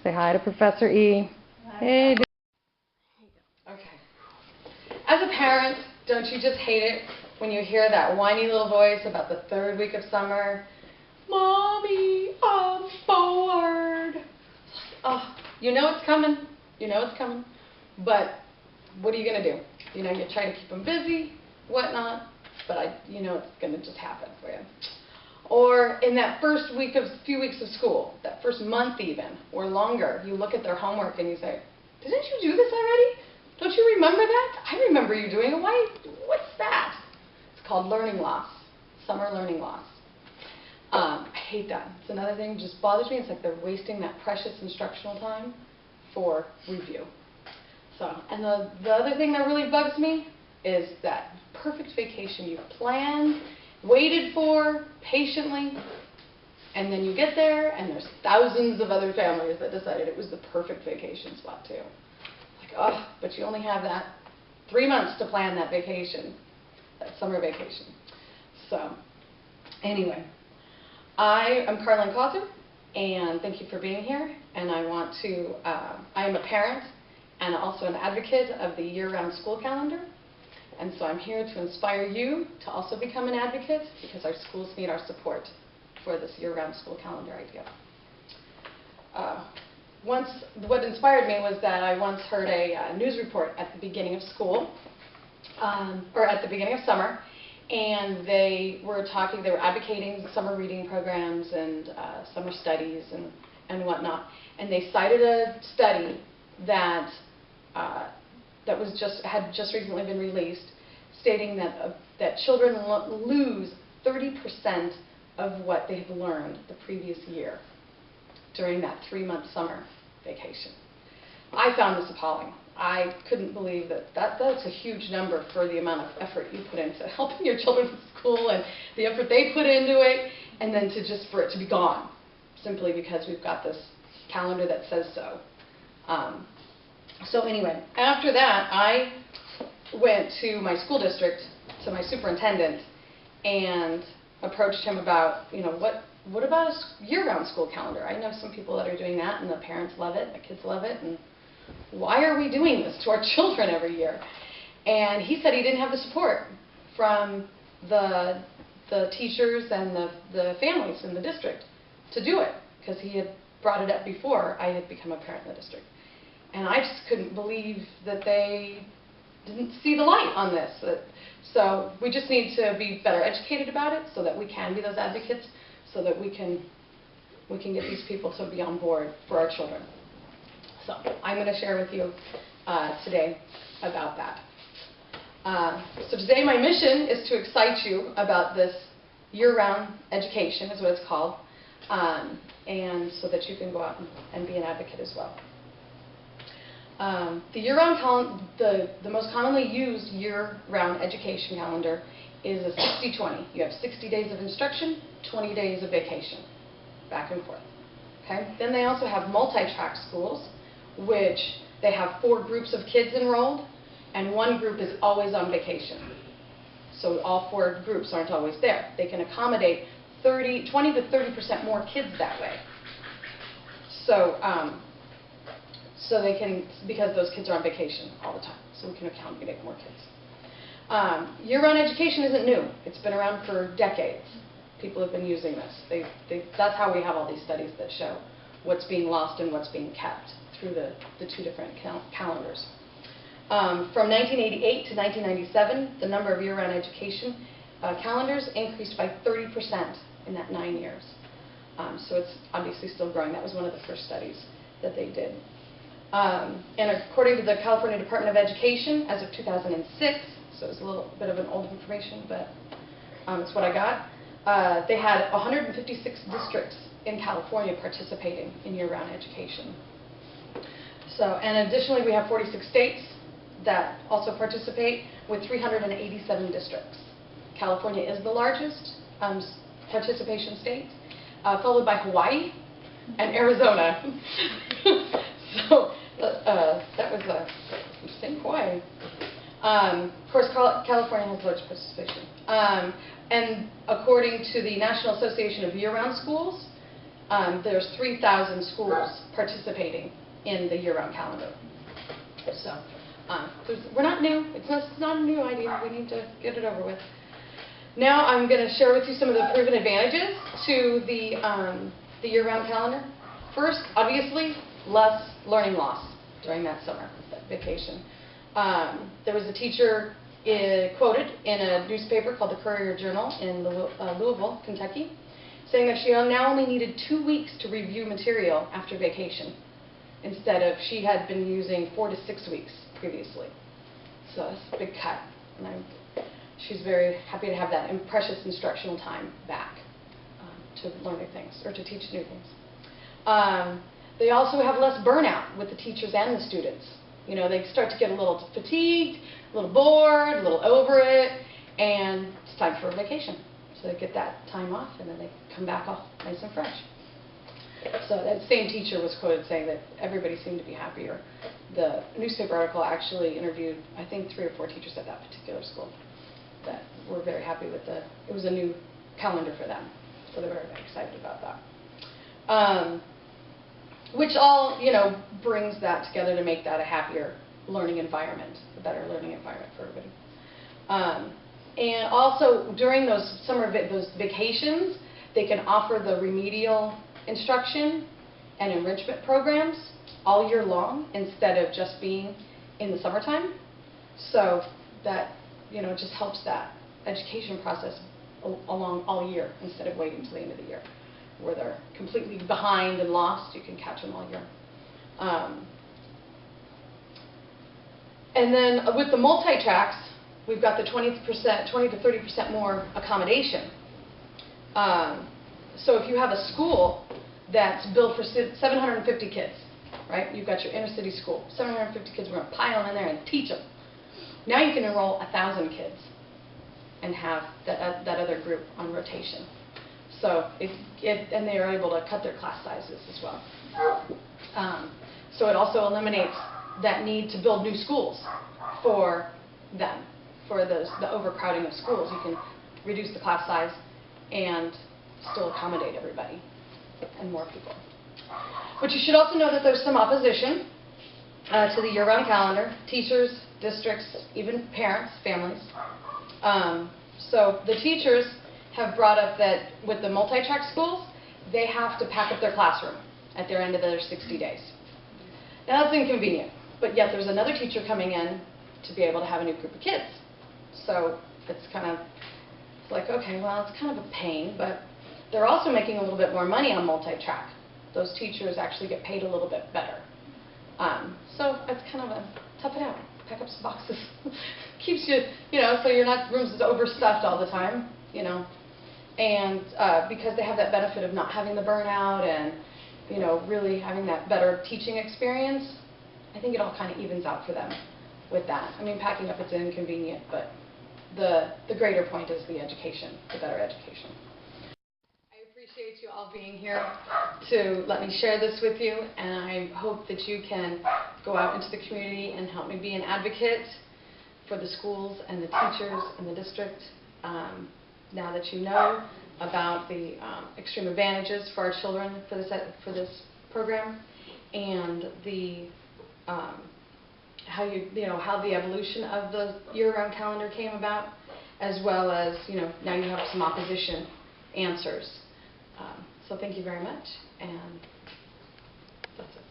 Say hi to Professor E. Hey. Okay. As a parent, don't you just hate it when you hear that whiny little voice about the third week of summer? Mommy, I'm bored. Oh, you know it's coming. You know it's coming. But what are you going to do? You know, you try to keep them busy, whatnot, but you know it's going to just happen for you. Or in that first few weeks of school, that first month even, or longer, you look at their homework and you say, didn't you do this already? Don't you remember that? I remember you doing it. What's that? It's called learning loss, summer learning loss. I hate that. It's another thing that just bothers me. It's like they're wasting that precious instructional time for review. And the other thing that really bugs me is that perfect vacation you've planned, waited for patiently, and then you get there and there's thousands of other families that decided it was the perfect vacation spot too. Like, oh, but you only have that 3 months to plan that vacation, that summer vacation. So, anyway, I am Carlin Cawthon, and thank you for being here. And I am a parent and also an advocate of the year-round school calendar. And so I'm here to inspire you to also become an advocate, because our schools need our support for this year-round school calendar idea. What inspired me was that I once heard a news report at the beginning of school, or at the beginning of summer, and they were advocating summer reading programs and summer studies and whatnot. And they cited a study that had just recently been released, stating that children lose 30% of what they've learned the previous year during that 3-month summer vacation. I found this appalling. I couldn't believe that's a huge number for the amount of effort you put into helping your children with school and the effort they put into it, and then for it to be gone simply because we've got this calendar that says so. So anyway, after that, I went to my school district, to my superintendent, and approached him about, what about a year-round school calendar? I know some people that are doing that, and the parents love it, the kids love it, and why are we doing this to our children every year? And he said he didn't have the support from the teachers and the families in the district to do it, because he had brought it up before I had become a parent in the district. And I just couldn't believe that they didn't see the light on this. So we just need to be better educated about it so that we can be those advocates, so that we can get these people to be on board for our children. So I'm going to share with you today about that. So today my mission is to excite you about this year-round education, is what it's called, and so that you can go out and be an advocate as well. The year-round the most commonly used year-round education calendar is a 60-20. You have 60 days of instruction, 20 days of vacation, back and forth. Okay? Then they also have multi-track schools, which they have 4 groups of kids enrolled, and one group is always on vacation. So all 4 groups aren't always there. They can accommodate 20 to 30% more kids that way. So they can, because those kids are on vacation all the time, so we can accommodate more kids. Year-round education isn't new. It's been around for decades. People have been using this. That's how we have all these studies that show what's being lost and what's being kept through the 2 different calendars. From 1988 to 1997, the number of year-round education calendars increased by 30% in that 9 years. So it's obviously still growing. That was one of the first studies that they did. And according to the California Department of Education, as of 2006, so it's a little bit of an old information, but it's what I got, they had 156 districts in California participating in year-round education. And additionally, we have 46 states that also participate with 387 districts. California is the largest participation state, followed by Hawaii and Arizona. So that was interesting. Hawaii. Of course, California has large participation. And according to the National Association of Year-Round Schools, there's 3,000 schools participating in the year-round calendar. So we're not new. It's not a new idea. We need to get it over with. Now I'm going to share with you some of the proven advantages to the year-round calendar. First, obviously, less learning loss during that summer vacation. There was a teacher quoted in a newspaper called the Courier-Journal in Louisville, Kentucky, saying that she now only needed 2 weeks to review material after vacation, instead of she had been using 4 to 6 weeks previously. So that's a big cut. And she's very happy to have that precious instructional time back to learn new things, or to teach new things. They also have less burnout with the teachers and the students. You know, they start to get a little fatigued, a little bored, a little over it, and it's time for a vacation. So they get that time off, and then they come back all nice and fresh. So that same teacher was quoted saying that everybody seemed to be happier. The newspaper article actually interviewed, I think, 3 or 4 teachers at that particular school that were very happy with it was a new calendar for them. So they were very excited about that. Which all, you know, brings that together to make that a happier learning environment, a better learning environment for everybody. And also, during those those vacations, they can offer the remedial instruction and enrichment programs all year long instead of just being in the summertime. So that, you know, just helps that education process along all year instead of waiting until the end of the year, where they're completely behind and lost. You can catch them all year. And then with the multi-tracks, we've got the 20 to 30% more accommodation. So if you have a school that's built for 750 kids, right? You've got your inner city school, 750 kids, we're going to pile in there and teach them. Now you can enroll 1,000 kids and have that other group on rotation. So and they are able to cut their class sizes as well. So it also eliminates that need to build new schools for them, for the overcrowding of schools. You can reduce the class size and still accommodate everybody and more people. But you should also know that there's some opposition to the year-round calendar. Teachers, districts, even parents, families. So the teachers have brought up that with the multi-track schools, they have to pack up their classroom at their end of their 60 days. Now that's inconvenient, but yet there's another teacher coming in to be able to have a new group of kids. So it's kind of like, okay, well, it's kind of a pain, but they're also making a little bit more money on multi-track. Those teachers actually get paid a little bit better. So it's kind of a tough it out. Pack up some boxes. Keeps you, you know, so you're not rooms is overstuffed all the time, you know. And because they have that benefit of not having the burnout and, you know, really having that better teaching experience, I think it all kind of evens out for them with that. I mean, packing up it's inconvenient, but the greater point is the education, the better education. I appreciate you all being here to let me share this with you, and I hope that you can go out into the community and help me be an advocate for the schools and the teachers and the district. Now that you know about the extreme advantages for our children for this program, and the how the evolution of the year-round calendar came about, as well as, you know, now you have some opposition answers. So thank you very much, and that's it.